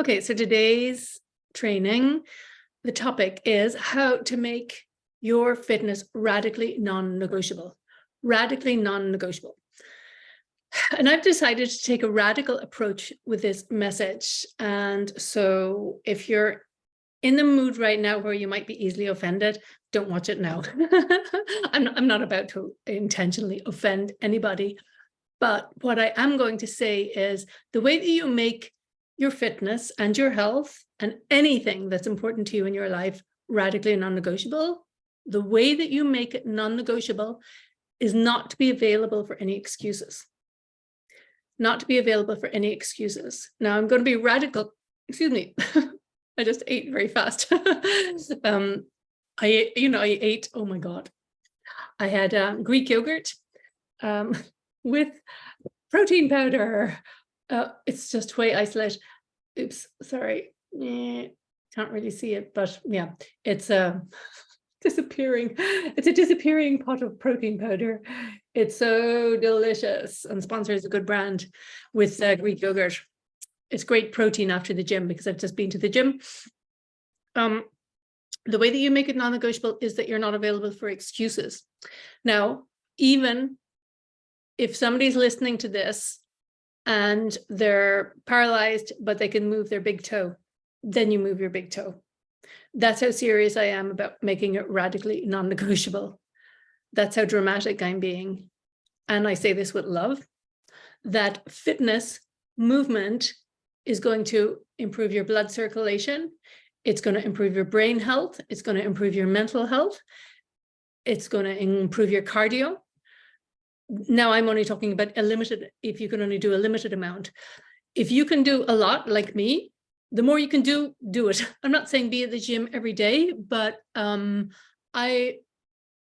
Okay, so today's training, the topic is how to make your fitness radically non-negotiable. Radically non-negotiable. And I've decided to take a radical approach with this message. And so if you're in the mood right now where you might be easily offended, don't watch it now. I'm not about to intentionally offend anybody. But what I am going to say is the way that you make your fitness and your health and anything that's important to you in your life radically non-negotiable, the way that you make it non-negotiable is not to be available for any excuses. Not to be available for any excuses. Now I'm going to be radical, excuse me, I just ate very fast. I ate, oh my God. I had Greek yogurt with protein powder. It's just whey isolate. Oops, sorry. Can't really see it, but yeah, it's disappearing. It's a disappearing pot of protein powder. It's so delicious and sponsors a good brand with Greek yogurt. It's great protein after the gym because I've just been to the gym. The way that you make it non-negotiable is that you're not available for excuses. Now, even if somebody's listening to this and they're paralyzed, but they can move their big toe, then you move your big toe. That's how serious I am about making it radically non-negotiable. That's how dramatic I'm being. And I say this with love, that fitness, movement is going to improve your blood circulation. It's going to improve your brain health. It's going to improve your mental health. It's going to improve your cardio. Now I'm only talking about if you can only do a limited amount. If you can do a lot like me, the more you can do it. I'm not saying be at the gym every day, but our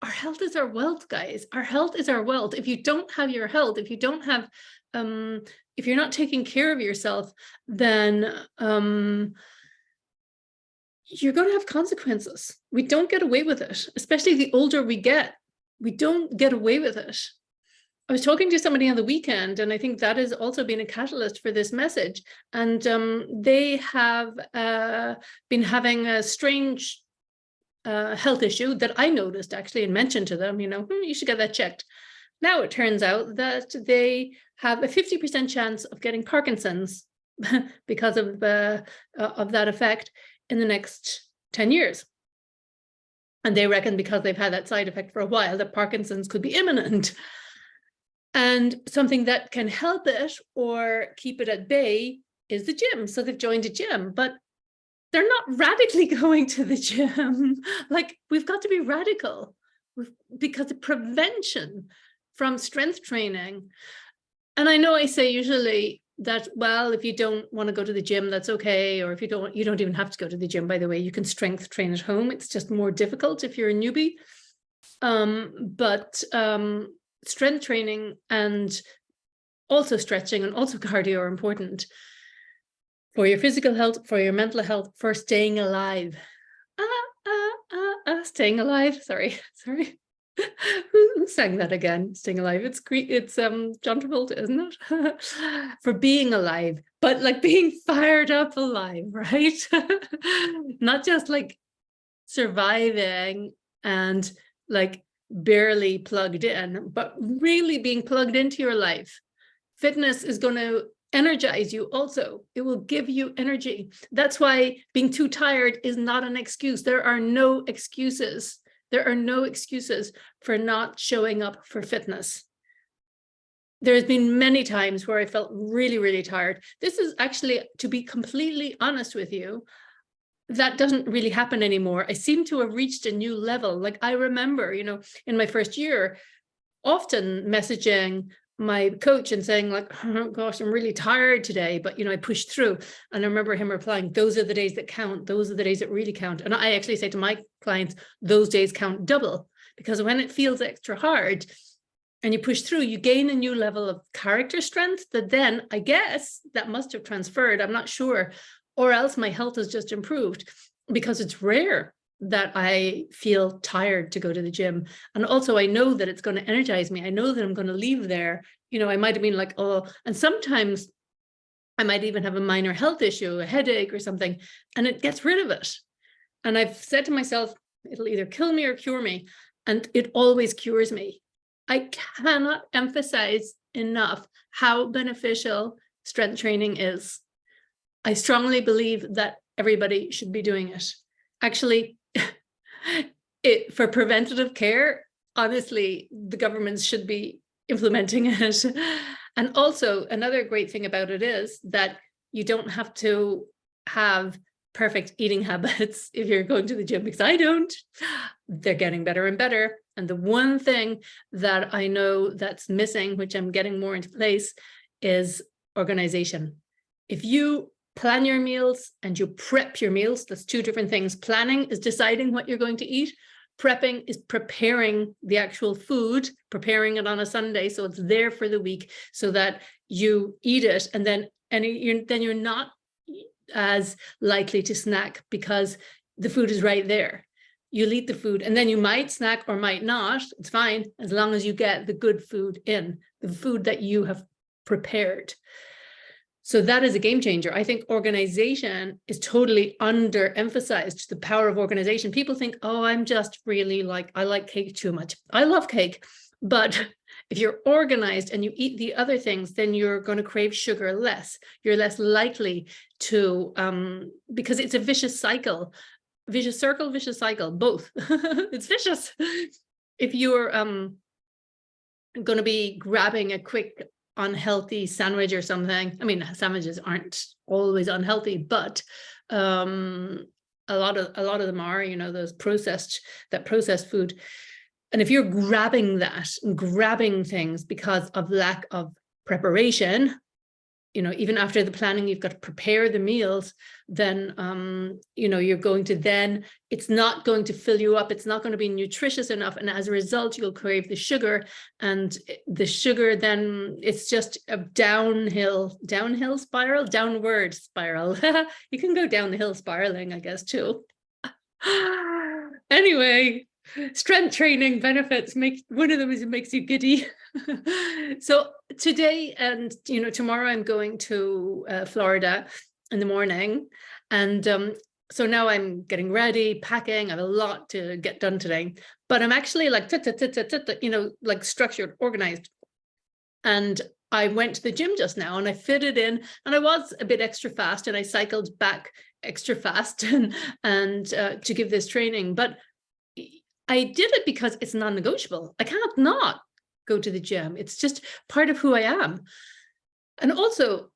health is our wealth, guys. Our health is our wealth. If you don't have your health, if you don't have, if you're not taking care of yourself, then you're going to have consequences. We don't get away with it, especially the older we get. We don't get away with it. I was talking to somebody on the weekend, and I think that has also been a catalyst for this message. And they have been having a strange health issue that I noticed actually and mentioned to them, you should get that checked. Now it turns out that they have a 50% chance of getting Parkinson's because of that effect in the next 10 years. And they reckon because they've had that side effect for a while, that Parkinson's could be imminent. And something that can help it or keep it at bay is the gym. So they've joined a gym, but they're not radically going to the gym. Like, we've got to be radical because the prevention from strength training. And I know I say usually that, well, if you don't want to go to the gym, that's okay. Or if you don't even have to go to the gym, by the way. You can strength train at home. It's just more difficult if you're a newbie. Strength training and also stretching and also cardio are important for your physical health, for your mental health, for staying alive. Staying alive. Sorry. Who sang that again? Staying alive. It's John Travolta, isn't it? For being alive, but like being fired up alive, right? Not just like surviving and like barely plugged in, but really being plugged into your life. Fitness is going to energize you also. It will give you energy. That's why being too tired is not an excuse. There are no excuses. There are no excuses for not showing up for fitness. There's been many times where I felt really, really tired. This is actually, to be completely honest with you, that doesn't really happen anymore. I seem to have reached a new level. Like I remember, in my first year, often messaging my coach and saying like, oh gosh, I'm really tired today, but I pushed through. And I remember him replying, those are the days that count. Those are the days that really count. And I actually say to my clients, those days count double, because when it feels extra hard and you push through, you gain a new level of character strength that then I guess that must have transferred. I'm not sure. Or else my health has just improved, because it's rare that I feel tired to go to the gym. And also I know that it's going to energize me. I know that I'm going to leave there. I might have been like, oh, and sometimes I might even have a minor health issue, a headache or something, and it gets rid of it. And I've said to myself, it'll either kill me or cure me. And it always cures me. I cannot emphasize enough how beneficial strength training is. I strongly believe that everybody should be doing it. Actually, for preventative care, honestly, the governments should be implementing it. And also, another great thing about it is that you don't have to have perfect eating habits if you're going to the gym, because I don't. They're getting better and better. And the one thing that I know that's missing, which I'm getting more into place, is organization. If you plan your meals and you prep your meals, that's two different things. Planning is deciding what you're going to eat. Prepping is preparing the actual food, preparing it on a Sunday so it's there for the week so that you eat it, and then you're not as likely to snack because the food is right there. You'll eat the food and then you might snack or might not. It's fine as long as you get the good food in, the food that you have prepared. So that is a game changer. I think organization is totally underemphasized, the power of organization. People think, oh, I'm just really I like cake too much. I love cake, but if you're organized and you eat the other things, then you're going to crave sugar less. You're less likely to, because it's a vicious cycle, vicious circle, vicious cycle, both. It's vicious. If you're going to be grabbing a quick unhealthy sandwich or something, I mean, sandwiches aren't always unhealthy, but a lot of them are, you know, those processed food. And if you're grabbing that and grabbing things because of lack of preparation, you know, even after the planning, you've got to prepare the meals, then, you know, you're going to then, it's not going to fill you up. It's not going to be nutritious enough. And as a result, you'll crave the sugar, and the sugar, then it's just a downward spiral. You can go down the hill spiraling, I guess, too. Anyway, strength training benefits, one of them is it makes you giddy. So today and, you know, tomorrow I'm going to Florida in the morning, and so now I'm getting ready, packing. I have a lot to get done today, but I'm actually like you know, like structured, organized. And I went to the gym just now and I fitted in, and I was a bit extra fast, and I cycled back extra fast and to give this training, but I did it because it's non-negotiable. I cannot not go to the gym. It's just part of who I am. And also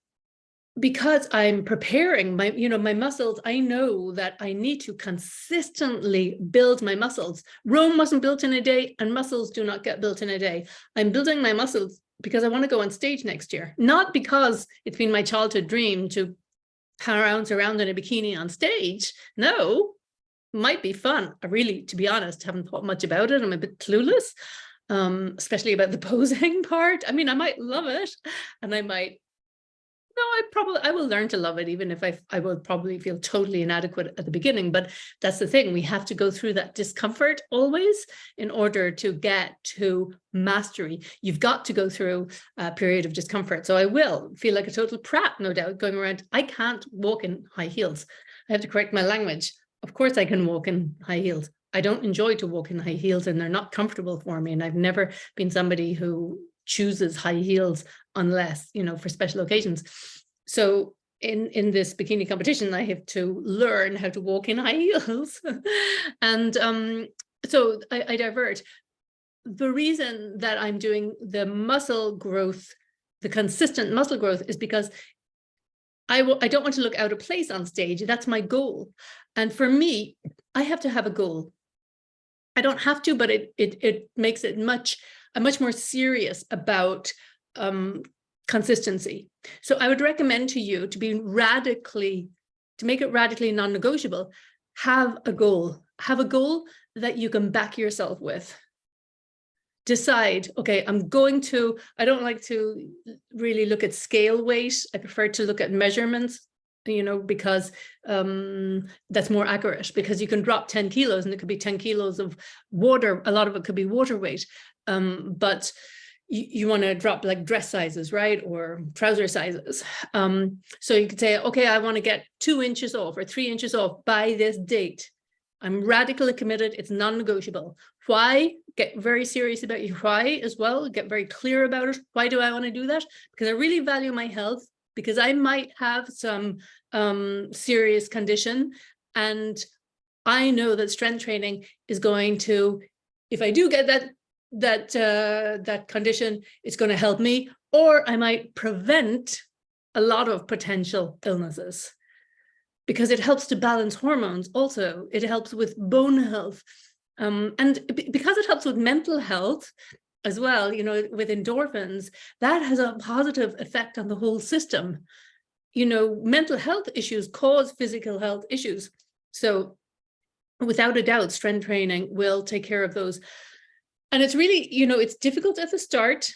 because I'm preparing my muscles, I know that I need to consistently build my muscles. Rome wasn't built in a day, and muscles do not get built in a day. I'm building my muscles because I want to go on stage next year, not because it's been my childhood dream to pounce around in a bikini on stage. No. Might be fun. I really, to be honest, haven't thought much about it. I'm a bit clueless, especially about the posing part. I mean, I might love it, and I will learn to love it, even if I will probably feel totally inadequate at the beginning. But that's the thing. We have to go through that discomfort always in order to get to mastery. You've got to go through a period of discomfort. So I will feel like a total prat, no doubt, going around. I can't walk in high heels. I have to correct my language. Of course I can walk in high heels. I don't enjoy to walk in high heels, and they're not comfortable for me. And I've never been somebody who chooses high heels unless, you know, for special occasions. So in this bikini competition, I have to learn how to walk in high heels. And so I divert. The reason that I'm doing the muscle growth, the consistent muscle growth, is because I don't want to look out of place on stage. That's my goal. And for me, I have to have a goal. I don't have to, but it makes it much more serious about consistency. So I would recommend to you to make it radically non-negotiable. Have a goal. Have a goal that you can back yourself with. Decide, okay, I don't like to really look at scale weight. I prefer to look at measurements, you know, because that's more accurate, because you can drop 10 kilos and it could be 10 kilos of water. A lot of it could be water weight. But you want to drop like dress sizes, right? Or trouser sizes. So you could say, okay, I want to get 2 inches off or 3 inches off by this date. I'm radically committed. It's non-negotiable. Why? Get very serious about your why as well. Get very clear about it. Why do I want to do that? Because I really value my health, because I might have some serious condition. And I know that strength training is going to, if I do get that condition, it's going to help me, or I might prevent a lot of potential illnesses, because it helps to balance hormones. Also, it helps with bone health, and because it helps with mental health as well, you know, with endorphins, that has a positive effect on the whole system. You know, mental health issues cause physical health issues. So without a doubt, strength training will take care of those. And it's really, you know, it's difficult at the start.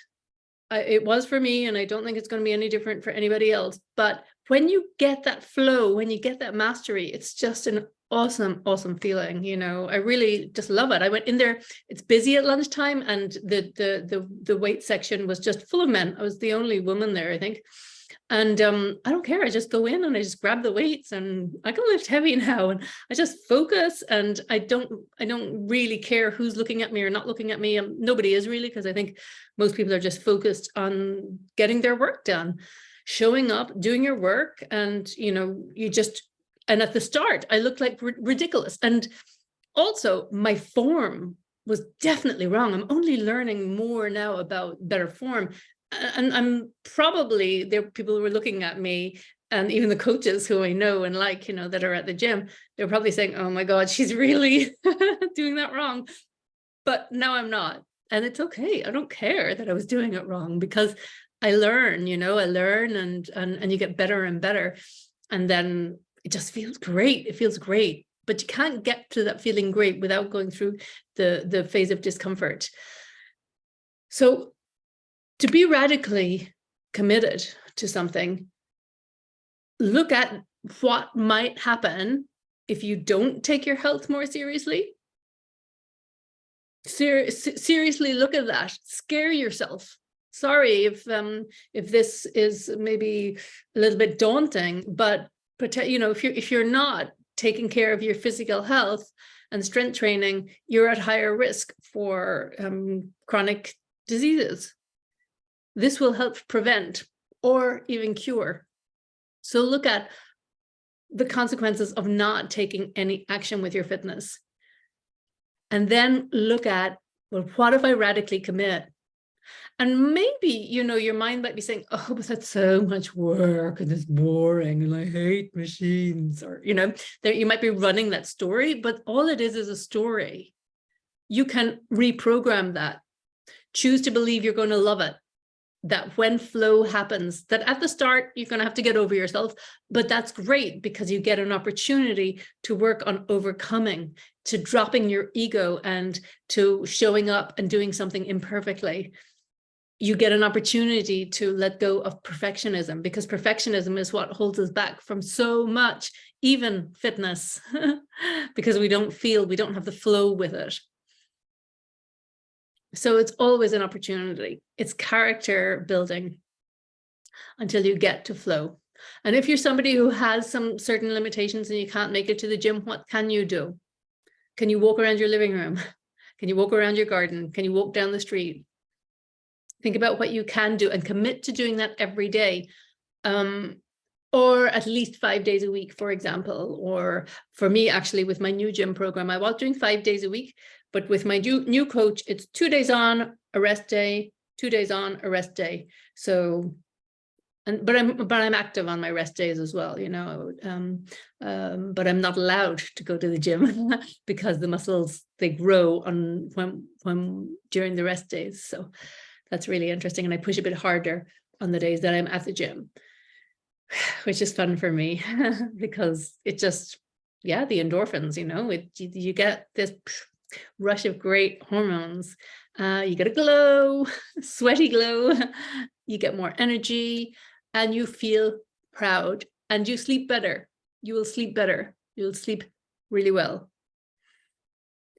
It was for me, and I don't think it's going to be any different for anybody else. But when you get that flow, when you get that mastery, it's just an awesome, awesome feeling. You know, I really just love it. I went in there, it's busy at lunchtime, and the weight section was just full of men. I was the only woman there, I think. And I don't care. I just go in and I just grab the weights, and I can lift heavy now, and I just focus, and I don't really care who's looking at me or not looking at me. Nobody is really, because I think most people are just focused on getting their work done, showing up, doing your work. And, you know, and at the start, I looked like ridiculous. And also my form was definitely wrong. I'm only learning more now about better form. And I'm probably, there people were looking at me, and even the coaches who I know and like, you know, that are at the gym, they're probably saying, oh my God, she's really doing that wrong. But now I'm not. And it's okay. I don't care that I was doing it wrong, because I learn, you know, I learn, and you get better and better. And then it just feels great. It feels great. But you can't get to that feeling great without going through the phase of discomfort. So to be radically committed to something, look at what might happen if you don't take your health more seriously. Seriously look at that. Scare yourself. Sorry if this is maybe a little bit daunting, but you know, if you're not taking care of your physical health and strength training, you're at higher risk for chronic diseases. This will help prevent or even cure. So look at the consequences of not taking any action with your fitness. And then look at, well, what if I radically commit? And maybe, you know, your mind might be saying, oh, but that's so much work and it's boring and I hate machines. Or, you know, there you might be running that story, but all it is a story. You can reprogram that. Choose to believe you're going to love it. That when flow happens, that at the start, you're going to have to get over yourself, but that's great, because you get an opportunity to work on overcoming, to dropping your ego, and to showing up and doing something imperfectly. You get an opportunity to let go of perfectionism, because perfectionism is what holds us back from so much, even fitness, because we don't have the flow with it. So it's always an opportunity. It's character building until you get to flow. And if you're somebody who has some certain limitations and you can't make it to the gym, what can you do? Can you walk around your living room? Can you walk around your garden? Can you walk down the street? Think about what you can do and commit to doing that every day. Or at least 5 days a week, for example. Or for me, actually, with my new gym program, I was doing 5 days a week. But with my new coach, it's 2 days on, a rest day, 2 days on, a rest day. So, but I'm active on my rest days as well, you know. But I'm not allowed to go to the gym because the muscles, they grow on when during the rest days. So that's really interesting, and I push a bit harder on the days that I'm at the gym, which is fun for me because it just, yeah, the endorphins, you know, you get this rush of great hormones. You get a glow, sweaty glow, you get more energy, and you feel proud, and you sleep better. You will sleep better. You'll sleep really well.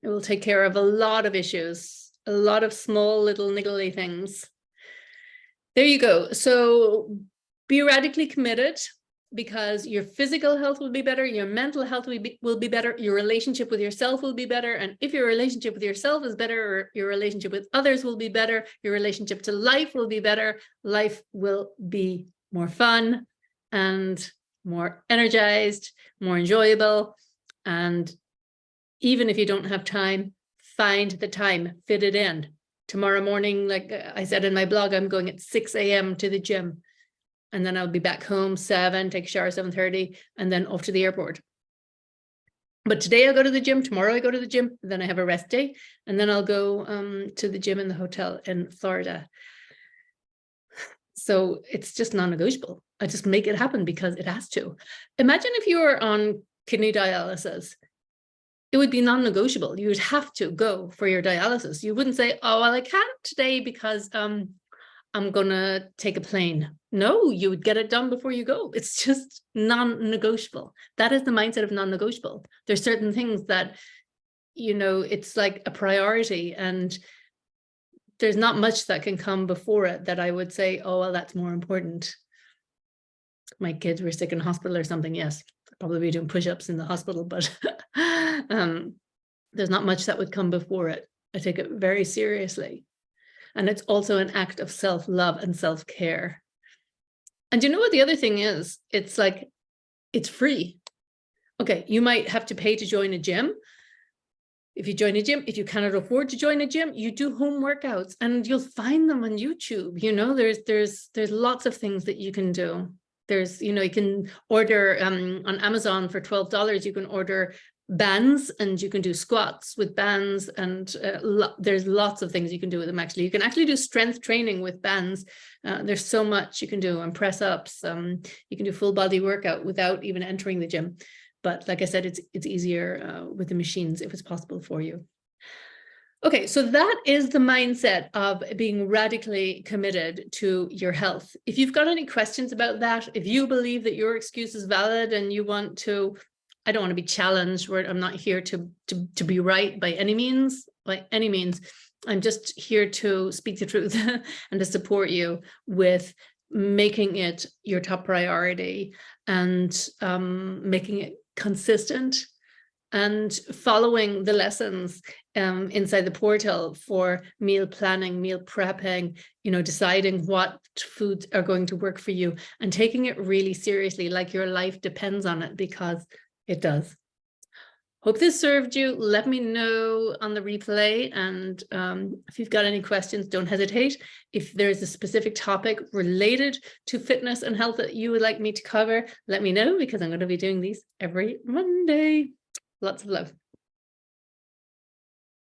It will take care of a lot of issues, a lot of small little niggly things. There you go. So be radically committed, because your physical health will be better, your mental health will be better, your relationship with yourself will be better. And if your relationship with yourself is better, or your relationship with others will be better, your relationship to life will be better, life will be more fun and more energized, more enjoyable. And even if you don't have time, find the time, fit it in. Tomorrow morning, like I said in my blog, I'm going at 6 a.m. to the gym. And then I'll be back home 7, take a shower 7:30, and then off to the airport. But today I'll go to the gym, tomorrow I go to the gym, then I have a rest day, and then I'll go to the gym in the hotel in Florida. So it's just non-negotiable. I just make it happen because it has to. Imagine if you were on kidney dialysis. It would be non-negotiable. You would have to go for your dialysis. You wouldn't say, oh, well, I can't today because I'm gonna take a plane. No, you would get it done before you go. It's just non-negotiable. That is the mindset of non-negotiable. There's certain things that, you know, it's like a priority, and there's not much that can come before it that I would say, oh, well, that's more important. My kids were sick in hospital or something. Yes, I'd probably be doing push-ups in the hospital, but there's not much that would come before it. I take it very seriously. And it's also an act of self-love and self-care. And you know what the other thing is? It's like, it's free. Okay, you might have to pay to join a gym. If you join a gym, if you cannot afford to join a gym, you do home workouts, and you'll find them on YouTube. You know, there's lots of things that you can do. There's, you know, you can order on Amazon for $12, you can order bands, and you can do squats with bands, and there's lots of things you can do with them. Actually, you can actually do strength training with bands. There's so much you can do, and press ups. You can do full body workout without even entering the gym. But like I said, it's easier with the machines if it's possible for you. Okay, so that is the mindset of being radically committed to your health. If you've got any questions about that, if you believe that your excuse is valid and you want to, I don't want to be challenged, where I'm not here to be right by any means, I'm just here to speak the truth and to support you with making it your top priority, and making it consistent, and following the lessons inside the portal for meal planning, meal prepping, you know, deciding what foods are going to work for you, and taking it really seriously, like your life depends on it, because it does. Hope this served you. Let me know on the replay. And if you've got any questions, don't hesitate. If there's a specific topic related to fitness and health that you would like me to cover, let me know, because I'm going to be doing these every Monday. Lots of love.